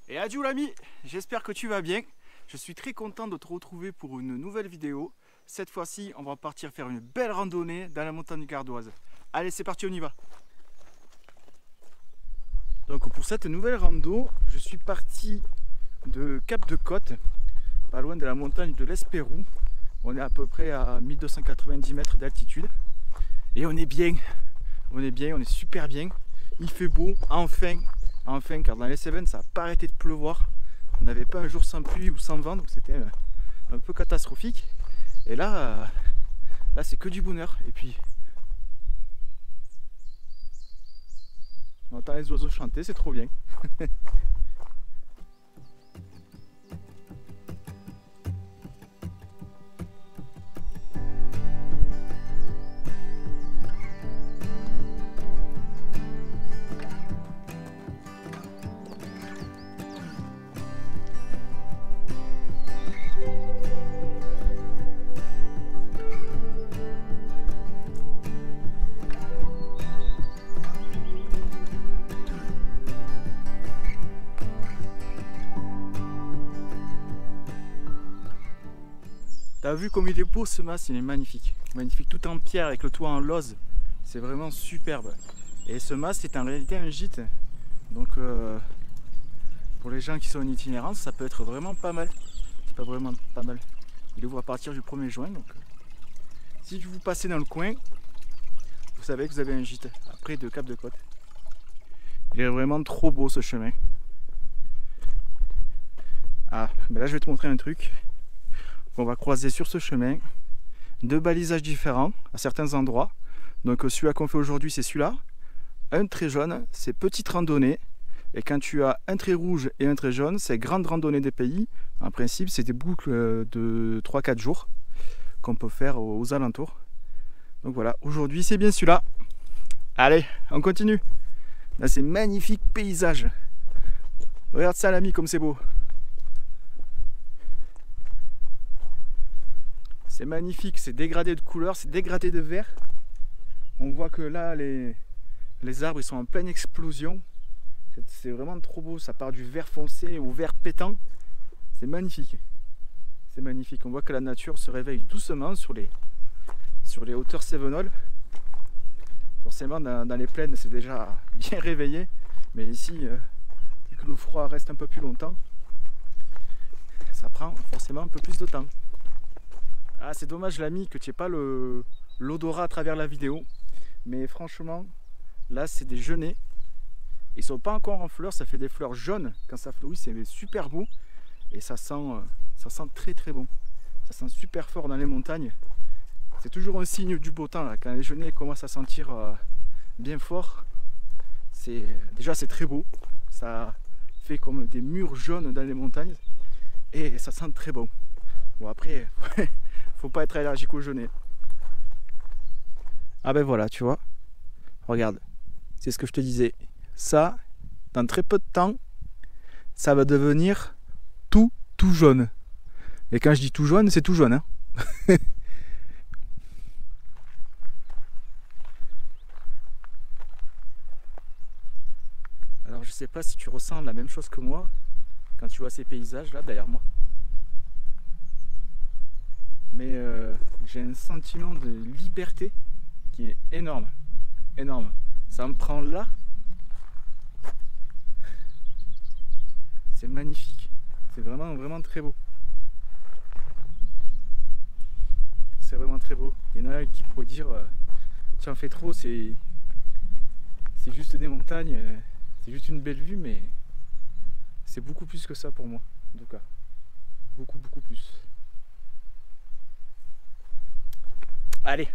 Et adieu l'ami, j'espère que tu vas bien. Je suis très content de te retrouver pour une nouvelle vidéo. Cette fois-ci, on va partir faire une belle randonnée dans la montagne gardoise. Allez, c'est parti, on y va. Donc pour cette nouvelle rando, je suis parti de Cap de Côte, pas loin de la montagne de l'Espérou. On est à peu près à 1290 mètres d'altitude. Et on est bien, on est super bien. Il fait beau, enfin, car dans les Cévennes, ça n'a pas arrêté de pleuvoir. On n'avait pas un jour sans pluie ou sans vent, donc c'était un peu catastrophique. Et là c'est que du bonheur. Et puis, on entend les oiseaux chanter, c'est trop bien. T'as vu comme il est beau ce mas, il est magnifique. Magnifique, tout en pierre avec le toit en lauze. C'est vraiment superbe. Et ce mas c'est en réalité un gîte. Donc pour les gens qui sont en itinérance, ça peut être vraiment pas mal. C'est pas vraiment pas mal. Il ouvre à partir du 1er juin. Donc si vous passez dans le coin, vous savez que vous avez un gîte après de Cap de Côte. Il est vraiment trop beau ce chemin. Ah, mais là je vais te montrer un truc. On va croiser sur ce chemin deux balisages différents à certains endroits. Donc celui-là qu'on fait aujourd'hui, c'est celui-là. Un trait jaune, c'est petite randonnée. Et quand tu as un trait rouge et un trait jaune, c'est grande randonnée des pays. En principe, c'est des boucles de 3-4 jours qu'on peut faire aux alentours. Donc voilà, aujourd'hui c'est bien celui-là. Allez, on continue. Là c'est magnifique paysage. Regarde ça l'ami, comme c'est beau. C'est magnifique, c'est dégradé de couleurs, c'est dégradé de vert. On voit que là, les arbres ils sont en pleine explosion. C'est vraiment trop beau, ça part du vert foncé au vert pétant. C'est magnifique. C'est magnifique. On voit que la nature se réveille doucement sur les hauteurs cévenoles. Forcément, dans les plaines, c'est déjà bien réveillé. Mais ici, vu que le froid reste un peu plus longtemps, ça prend forcément un peu plus de temps. Ah, c'est dommage l'ami que tu n'aies pas l'odorat à travers la vidéo. Mais franchement, là c'est des genêts. Ils sont pas encore en fleurs, ça fait des fleurs jaunes. Quand ça fleurit, c'est super beau. Et ça sent très très bon. Ça sent super fort dans les montagnes. C'est toujours un signe du beau temps là. Quand les genêts commencent à sentir bien fort. Déjà c'est très beau. Ça fait comme des murs jaunes dans les montagnes. Et ça sent très bon. Bon après... faut pas être allergique aux genêts. Ah ben voilà, tu vois. Regarde, c'est ce que je te disais. Ça, dans très peu de temps, ça va devenir tout jaune. Et quand je dis tout jaune, c'est tout jaune. Hein. Alors je sais pas si tu ressens la même chose que moi quand tu vois ces paysages là derrière moi. Mais j'ai un sentiment de liberté qui est énorme, énorme. Ça me prend là. C'est magnifique. C'est vraiment très beau. C'est vraiment très beau. Il y en a qui pourraient dire tu en fais trop, c'est juste des montagnes, c'est juste une belle vue, mais c'est beaucoup plus que ça pour moi, en tout cas. Beaucoup plus. Allez,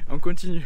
on continue.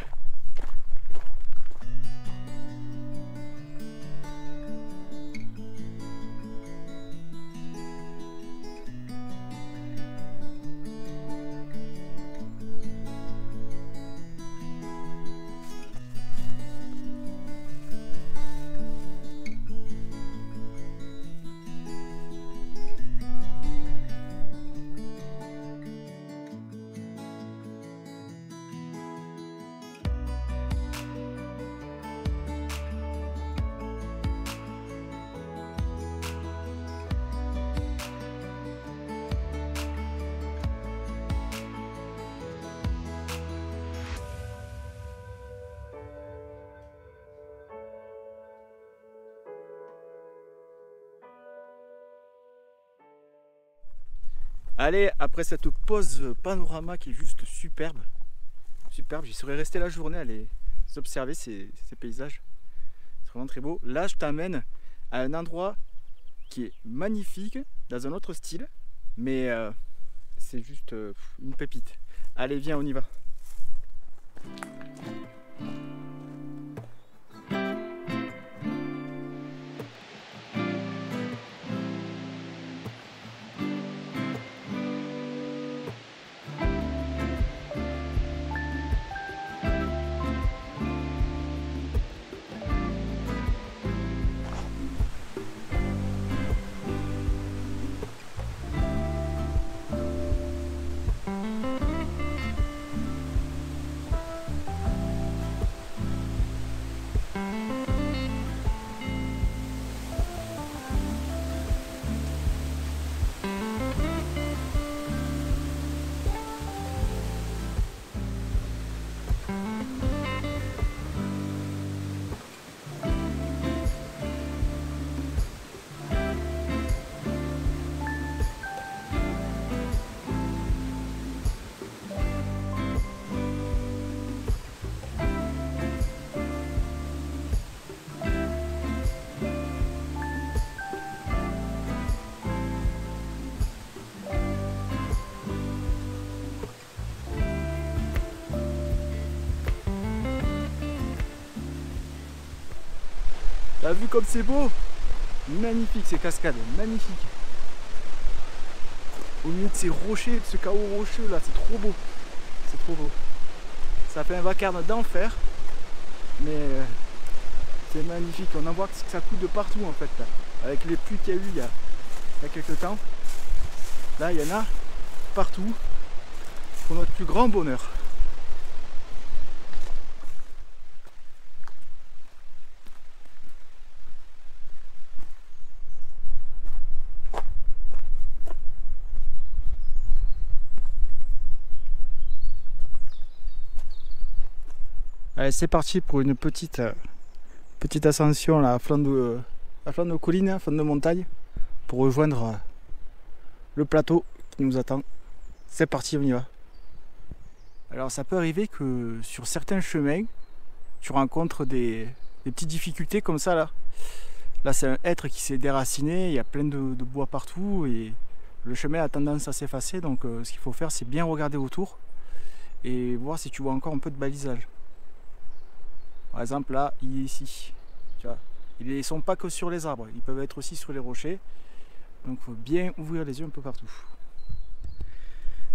Allez, après cette pause panorama qui est juste superbe, j'y serais resté la journée à aller observer ces paysages. C'est vraiment très beau. Là, je t'amène à un endroit qui est magnifique, dans un autre style, mais c'est juste une pépite. Allez, viens, on y va. T'as vu comme c'est beau? Magnifique ces cascades, magnifique. Au milieu de ces rochers, de ce chaos rocheux là, c'est trop beau. C'est trop beau. Ça fait un vacarme d'enfer, mais c'est magnifique. On en voit que ça coule de partout en fait. Là. Avec les pluies qu'il y a eu il y a quelques temps. Là, il y en a partout pour notre plus grand bonheur. Allez, c'est parti pour une petite ascension là, à flanc de colline, à flanc de montagne, pour rejoindre le plateau qui nous attend. C'est parti, on y va. Alors ça peut arriver que sur certains chemins, tu rencontres des petites difficultés comme ça là. Là c'est un hêtre qui s'est déraciné, il y a plein de bois partout et le chemin a tendance à s'effacer. Donc ce qu'il faut faire, c'est bien regarder autour et voir si tu vois encore un peu de balisage. Par exemple là, il est ici. Tu vois, ils ne sont pas que sur les arbres, ils peuvent être aussi sur les rochers. Donc il faut bien ouvrir les yeux un peu partout.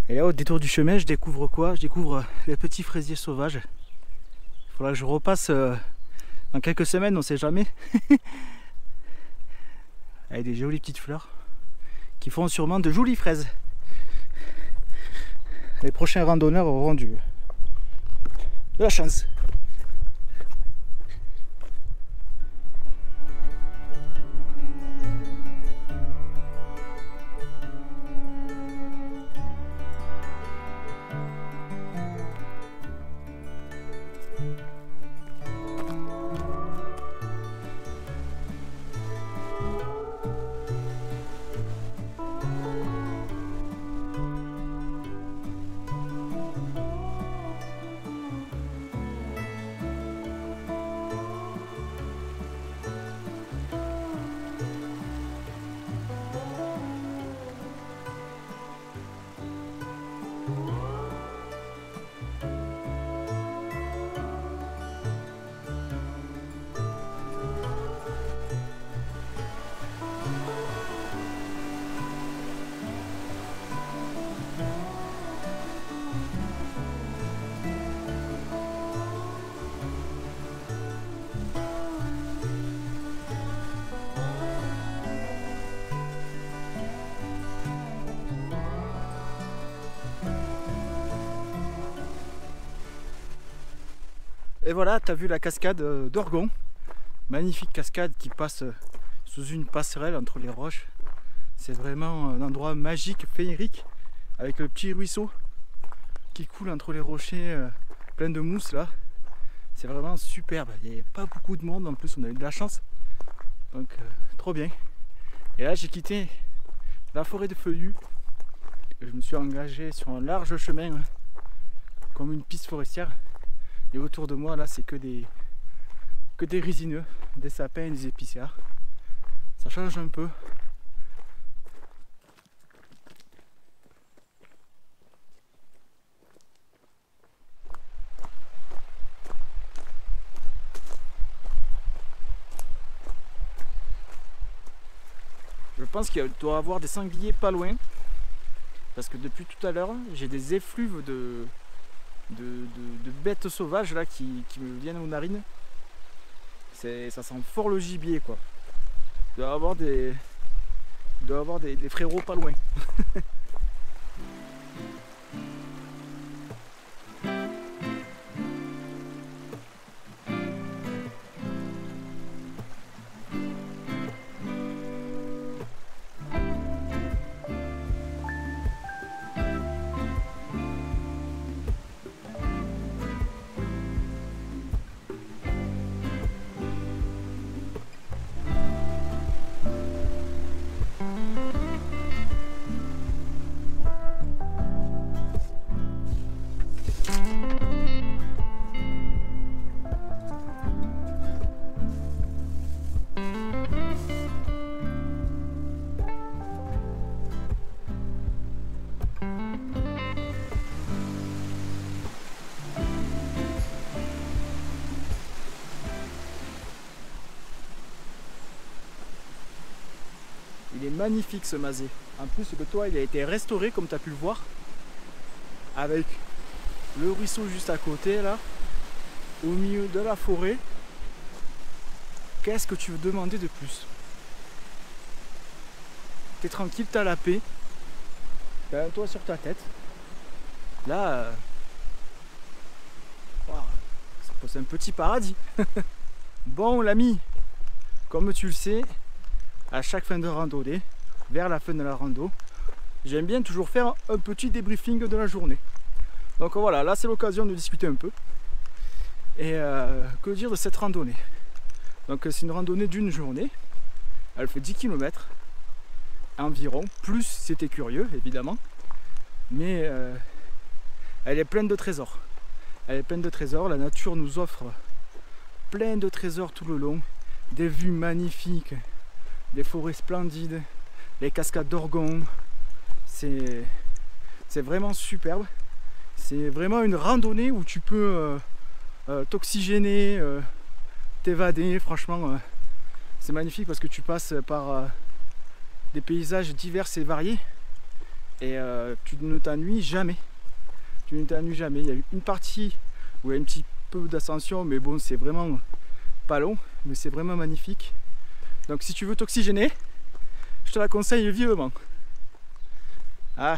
Et là au détour du chemin, je découvre quoi? Je découvre les petits fraisiers sauvages. Il faudra que je repasse dans quelques semaines, on ne sait jamais. Avec des jolies petites fleurs qui font sûrement de jolies fraises. Les prochains randonneurs auront de la chance. Et voilà, tu as vu la cascade d'Orgon. Magnifique cascade qui passe sous une passerelle entre les roches. C'est vraiment un endroit magique, féerique, avec le petit ruisseau qui coule entre les rochers plein de mousse là. C'est vraiment superbe. Il n'y a pas beaucoup de monde en plus, on a eu de la chance. Donc trop bien. Et là j'ai quitté la forêt de feuillus je me suis engagé sur un large chemin, comme une piste forestière. Et autour de moi, là, c'est que des résineux, des sapins et des épicéas. Ça change un peu. Je pense qu'il doit y avoir des sangliers pas loin. Parce que depuis tout à l'heure, j'ai des effluves de bêtes sauvages là qui me viennent aux narines. Ça sent fort le gibier quoi. Il doit y avoir des frérots pas loin. Il est magnifique ce masé. En plus le toit il a été restauré comme tu as pu le voir. Avec le ruisseau juste à côté là. Au milieu de la forêt. Qu'est-ce que tu veux demander de plus? T'es tranquille, t'as la paix. T'as un toit sur ta tête. Là, c'est un petit paradis. Bon l'ami, comme tu le sais, à chaque fin de randonnée, vers la fin de la rando, j'aime bien toujours faire un petit débriefing de la journée. Donc voilà, là c'est l'occasion de discuter un peu. Et que dire de cette randonnée? Donc c'est une randonnée d'une journée. Elle fait 10 km environ, plus c'était curieux évidemment. Mais elle est pleine de trésors. Elle est pleine de trésors, la nature nous offre plein de trésors tout le long. Des vues magnifiques, des forêts splendides, les cascades d'Orgon. C'est vraiment superbe. C'est vraiment une randonnée où tu peux t'oxygéner, t'évader. Franchement, c'est magnifique parce que tu passes par des paysages divers et variés et tu ne t'ennuies jamais. Tu ne t'ennuies jamais. Il y a eu une partie où il y a un petit peu d'ascension, mais bon, c'est vraiment pas long, mais c'est vraiment magnifique. Donc si tu veux t'oxygéner, je te la conseille vivement. Ah,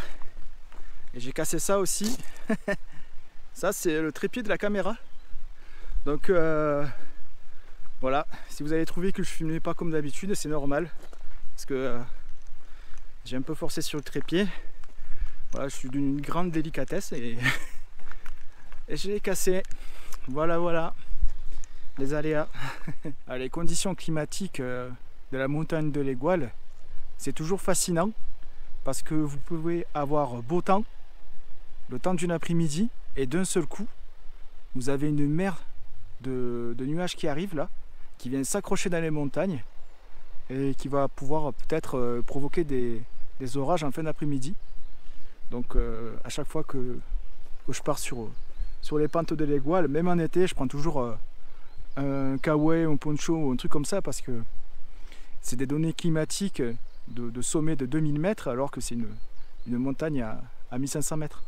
et j'ai cassé ça aussi. Ça c'est le trépied de la caméra. Donc voilà, si vous avez trouvé que je filmais pas comme d'habitude, c'est normal. Parce que j'ai un peu forcé sur le trépied. Voilà, je suis d'une grande délicatesse et je l'ai cassé. Voilà. Les aléas. Les conditions climatiques de la montagne de l'Aiguale, c'est toujours fascinant parce que vous pouvez avoir beau temps, le temps d'une après-midi, et d'un seul coup, vous avez une mer de nuages qui arrive là, qui vient s'accrocher dans les montagnes et qui va pouvoir peut-être provoquer des orages en fin d'après-midi. Donc à chaque fois que je pars sur les pentes de l'Aiguale, même en été, je prends toujours un kawaii, un poncho ou un truc comme ça parce que c'est des données climatiques de sommet de 2000 mètres alors que c'est une montagne à 1500 mètres.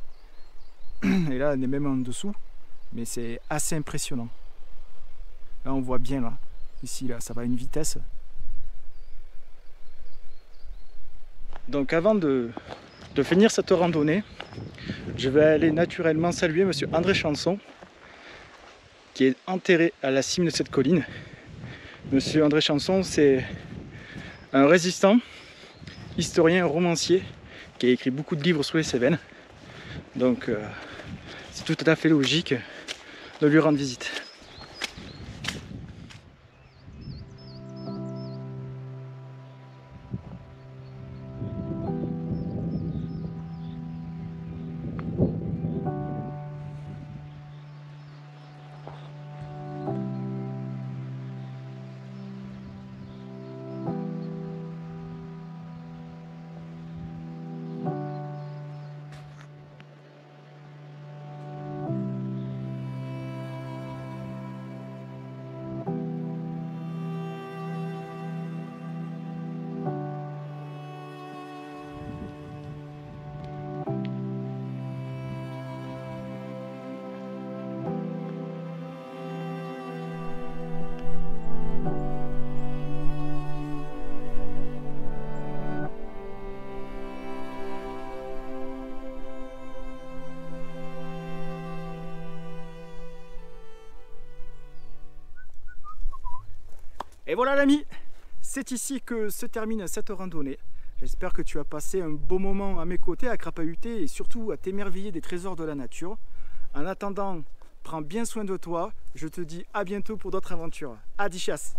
Et là on est même en dessous, mais c'est assez impressionnant. Là on voit bien là, ici là, ça va à une vitesse. Donc avant de finir cette randonnée, je vais aller naturellement saluer monsieur André Chanson, qui est enterré à la cime de cette colline. Monsieur André Chanson, c'est un résistant, historien, romancier, qui a écrit beaucoup de livres sur les Cévennes. Donc c'est tout à fait logique de lui rendre visite. Et voilà l'ami, c'est ici que se termine cette randonnée. J'espère que tu as passé un beau moment à mes côtés à crapahuter et surtout à t'émerveiller des trésors de la nature. En attendant, prends bien soin de toi. Je te dis à bientôt pour d'autres aventures. Adi chasse!